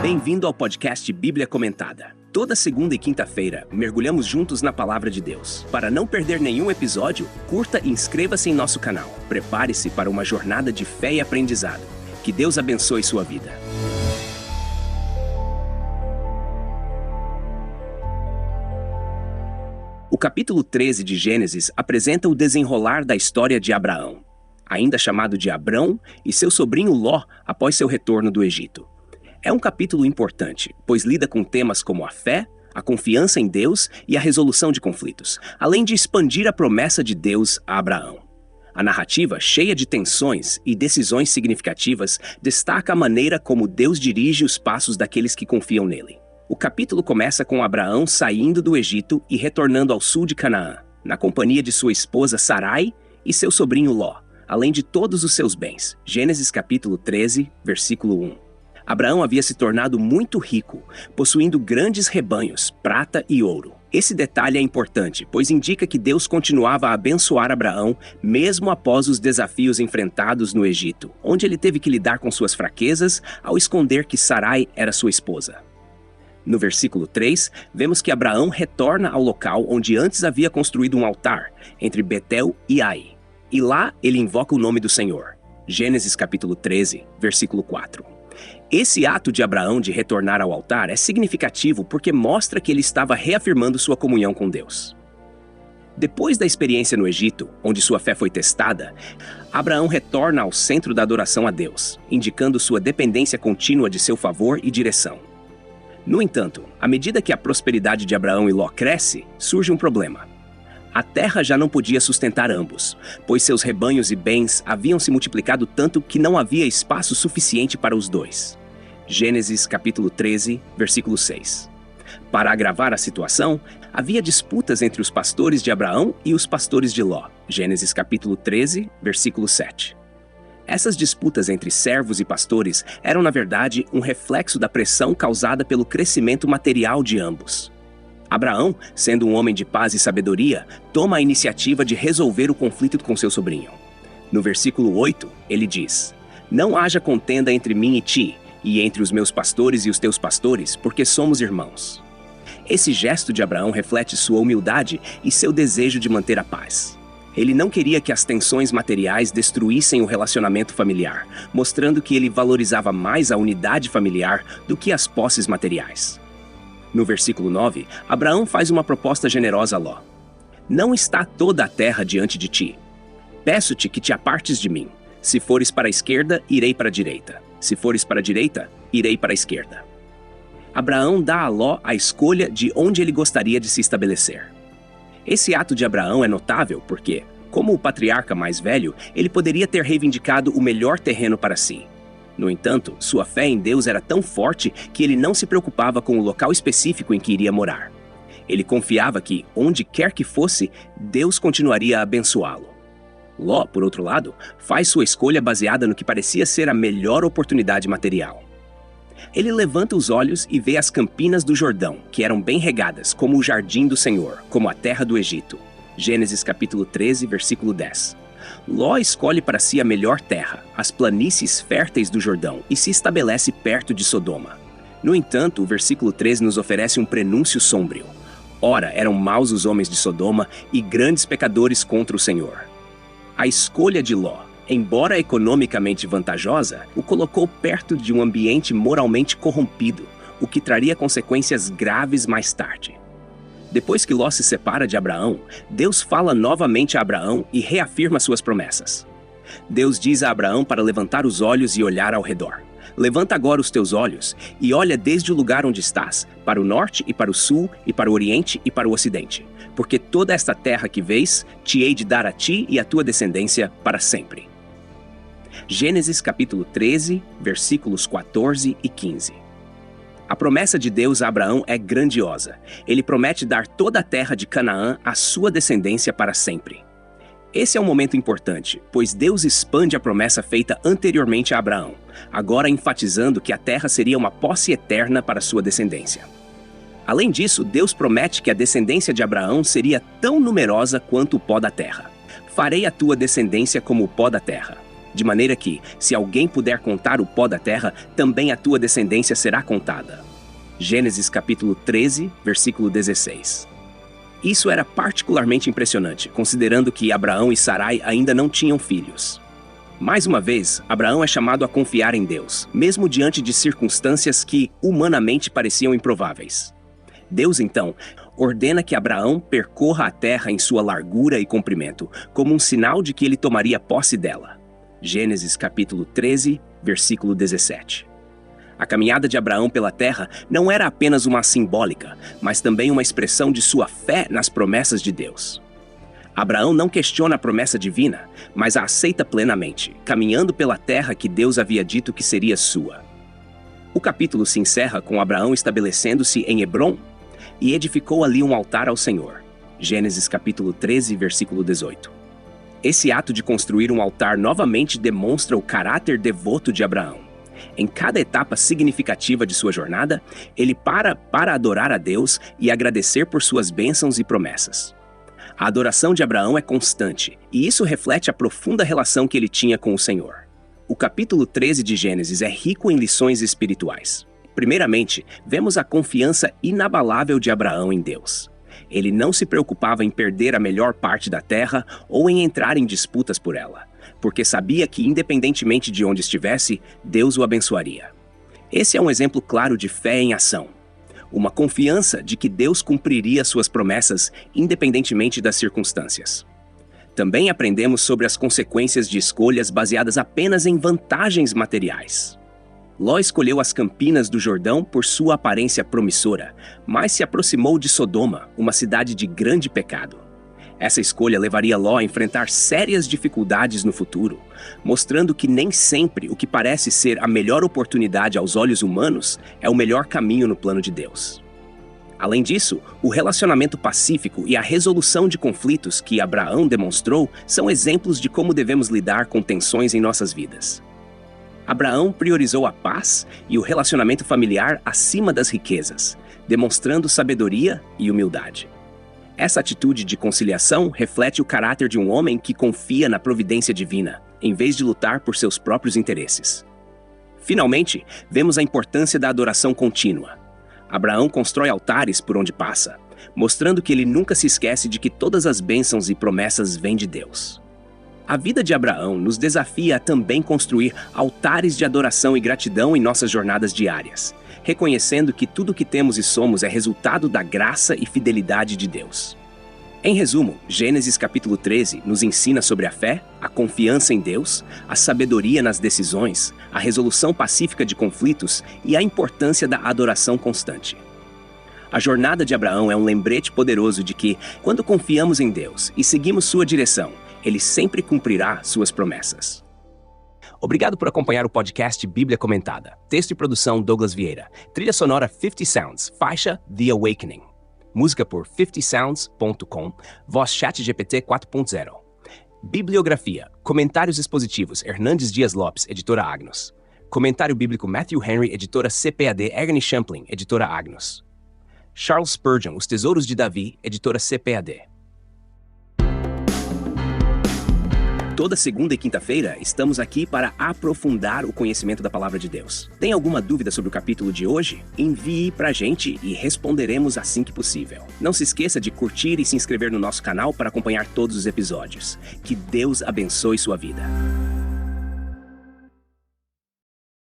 Bem-vindo ao podcast Bíblia Comentada. Toda segunda e quinta-feira, mergulhamos juntos na Palavra de Deus. Para não perder nenhum episódio, curta e inscreva-se em nosso canal. Prepare-se para uma jornada de fé e aprendizado. Que Deus abençoe sua vida. O capítulo 13 de Gênesis apresenta o desenrolar da história de Abraão, ainda chamado de Abrão, e seu sobrinho Ló após seu retorno do Egito. É um capítulo importante, pois lida com temas como a fé, a confiança em Deus e a resolução de conflitos, além de expandir a promessa de Deus a Abraão. A narrativa, cheia de tensões e decisões significativas, destaca a maneira como Deus dirige os passos daqueles que confiam nele. O capítulo começa com Abraão saindo do Egito e retornando ao sul de Canaã, na companhia de sua esposa Sarai e seu sobrinho Ló, além de todos os seus bens. Gênesis capítulo 13, versículo 1. Abraão havia se tornado muito rico, possuindo grandes rebanhos, prata e ouro. Esse detalhe é importante, pois indica que Deus continuava a abençoar Abraão mesmo após os desafios enfrentados no Egito, onde ele teve que lidar com suas fraquezas ao esconder que Sarai era sua esposa. No versículo 3, vemos que Abraão retorna ao local onde antes havia construído um altar, entre Betel e Ai. E lá ele invoca o nome do Senhor. Gênesis capítulo 13, versículo 4. Esse ato de Abraão de retornar ao altar é significativo porque mostra que ele estava reafirmando sua comunhão com Deus. Depois da experiência no Egito, onde sua fé foi testada, Abraão retorna ao centro da adoração a Deus, indicando sua dependência contínua de seu favor e direção. No entanto, à medida que a prosperidade de Abraão e Ló cresce, surge um problema. A terra já não podia sustentar ambos, pois seus rebanhos e bens haviam se multiplicado tanto que não havia espaço suficiente para os dois. Gênesis capítulo 13, versículo 6. Para agravar a situação, havia disputas entre os pastores de Abraão e os pastores de Ló. Gênesis capítulo 13, versículo 7. Essas disputas entre servos e pastores eram, na verdade, um reflexo da pressão causada pelo crescimento material de ambos. Abraão, sendo um homem de paz e sabedoria, toma a iniciativa de resolver o conflito com seu sobrinho. No versículo 8, ele diz: "Não haja contenda entre mim e ti, e entre os meus pastores e os teus pastores, porque somos irmãos." Esse gesto de Abraão reflete sua humildade e seu desejo de manter a paz. Ele não queria que as tensões materiais destruíssem o relacionamento familiar, mostrando que ele valorizava mais a unidade familiar do que as posses materiais. No versículo 9, Abraão faz uma proposta generosa a Ló. "Não está toda a terra diante de ti. Peço-te que te apartes de mim. Se fores para a esquerda, irei para a direita. Se fores para a direita, irei para a esquerda." Abraão dá a Ló a escolha de onde ele gostaria de se estabelecer. Esse ato de Abraão é notável porque, como o patriarca mais velho, ele poderia ter reivindicado o melhor terreno para si. No entanto, sua fé em Deus era tão forte que ele não se preocupava com o local específico em que iria morar. Ele confiava que, onde quer que fosse, Deus continuaria a abençoá-lo. Ló, por outro lado, faz sua escolha baseada no que parecia ser a melhor oportunidade material. Ele levanta os olhos e vê as campinas do Jordão, que eram bem regadas, como o jardim do Senhor, como a terra do Egito. Gênesis capítulo 13, versículo 10. Ló escolhe para si a melhor terra, as planícies férteis do Jordão, e se estabelece perto de Sodoma. No entanto, o versículo 13 nos oferece um prenúncio sombrio. Ora, eram maus os homens de Sodoma e grandes pecadores contra o Senhor. A escolha de Ló, embora economicamente vantajosa, o colocou perto de um ambiente moralmente corrompido, o que traria consequências graves mais tarde. Depois que Ló se separa de Abraão, Deus fala novamente a Abraão e reafirma suas promessas. Deus diz a Abraão para levantar os olhos e olhar ao redor. "Levanta agora os teus olhos e olha desde o lugar onde estás, para o norte e para o sul e para o oriente e para o ocidente, porque toda esta terra que vês, te hei de dar a ti e à tua descendência para sempre." Gênesis capítulo 13, versículos 14 e 15. A promessa de Deus a Abraão é grandiosa. Ele promete dar toda a terra de Canaã à sua descendência para sempre. Esse é um momento importante, pois Deus expande a promessa feita anteriormente a Abraão, agora enfatizando que a terra seria uma posse eterna para sua descendência. Além disso, Deus promete que a descendência de Abraão seria tão numerosa quanto o pó da terra. "Farei a tua descendência como o pó da terra." de maneira que, se alguém puder contar o pó da terra, também a tua descendência será contada. Gênesis capítulo 13, versículo 16. Isso era particularmente impressionante, considerando que Abraão e Sarai ainda não tinham filhos. Mais uma vez, Abraão é chamado a confiar em Deus, mesmo diante de circunstâncias que, humanamente, pareciam improváveis. Deus, então, ordena que Abraão percorra a terra em sua largura e comprimento, como um sinal de que ele tomaria posse dela. Gênesis capítulo 13, versículo 17. A caminhada de Abraão pela terra não era apenas uma simbólica, mas também uma expressão de sua fé nas promessas de Deus. Abraão não questiona a promessa divina, mas a aceita plenamente, caminhando pela terra que Deus havia dito que seria sua. O capítulo se encerra com Abraão estabelecendo-se em Hebrom e edificou ali um altar ao Senhor. Gênesis capítulo 13, versículo 18. Esse ato de construir um altar novamente demonstra o caráter devoto de Abraão. Em cada etapa significativa de sua jornada, ele para adorar a Deus e agradecer por suas bênçãos e promessas. A adoração de Abraão é constante, e isso reflete a profunda relação que ele tinha com o Senhor. O capítulo 13 de Gênesis é rico em lições espirituais. Primeiramente, vemos a confiança inabalável de Abraão em Deus. Ele não se preocupava em perder a melhor parte da terra ou em entrar em disputas por ela, porque sabia que, independentemente de onde estivesse, Deus o abençoaria. Esse é um exemplo claro de fé em ação. Uma confiança de que Deus cumpriria suas promessas, independentemente das circunstâncias. Também aprendemos sobre as consequências de escolhas baseadas apenas em vantagens materiais. Ló escolheu as campinas do Jordão por sua aparência promissora, mas se aproximou de Sodoma, uma cidade de grande pecado. Essa escolha levaria Ló a enfrentar sérias dificuldades no futuro, mostrando que nem sempre o que parece ser a melhor oportunidade aos olhos humanos é o melhor caminho no plano de Deus. Além disso, o relacionamento pacífico e a resolução de conflitos que Abraão demonstrou são exemplos de como devemos lidar com tensões em nossas vidas. Abraão priorizou a paz e o relacionamento familiar acima das riquezas, demonstrando sabedoria e humildade. Essa atitude de conciliação reflete o caráter de um homem que confia na providência divina, em vez de lutar por seus próprios interesses. Finalmente, vemos a importância da adoração contínua. Abraão constrói altares por onde passa, mostrando que ele nunca se esquece de que todas as bênçãos e promessas vêm de Deus. A vida de Abraão nos desafia a também construir altares de adoração e gratidão em nossas jornadas diárias, reconhecendo que tudo o que temos e somos é resultado da graça e fidelidade de Deus. Em resumo, Gênesis capítulo 13 nos ensina sobre a fé, a confiança em Deus, a sabedoria nas decisões, a resolução pacífica de conflitos e a importância da adoração constante. A jornada de Abraão é um lembrete poderoso de que, quando confiamos em Deus e seguimos sua direção, Ele sempre cumprirá suas promessas. Obrigado por acompanhar o podcast Bíblia Comentada. Texto e produção Douglas Vieira. Trilha sonora 50 Sounds. Faixa The Awakening. Música por 50sounds.com. Voz ChatGPT 4.0. Bibliografia. Comentários expositivos Hernandes Dias Lopes, editora Agnos. Comentário bíblico Matthew Henry, editora CPAD. Ernie Champlin, editora Agnos. Charles Spurgeon, Os Tesouros de Davi, editora CPAD. Toda segunda e quinta-feira, estamos aqui para aprofundar o conhecimento da Palavra de Deus. Tem alguma dúvida sobre o capítulo de hoje? Envie pra gente e responderemos assim que possível. Não se esqueça de curtir e se inscrever no nosso canal para acompanhar todos os episódios. Que Deus abençoe sua vida.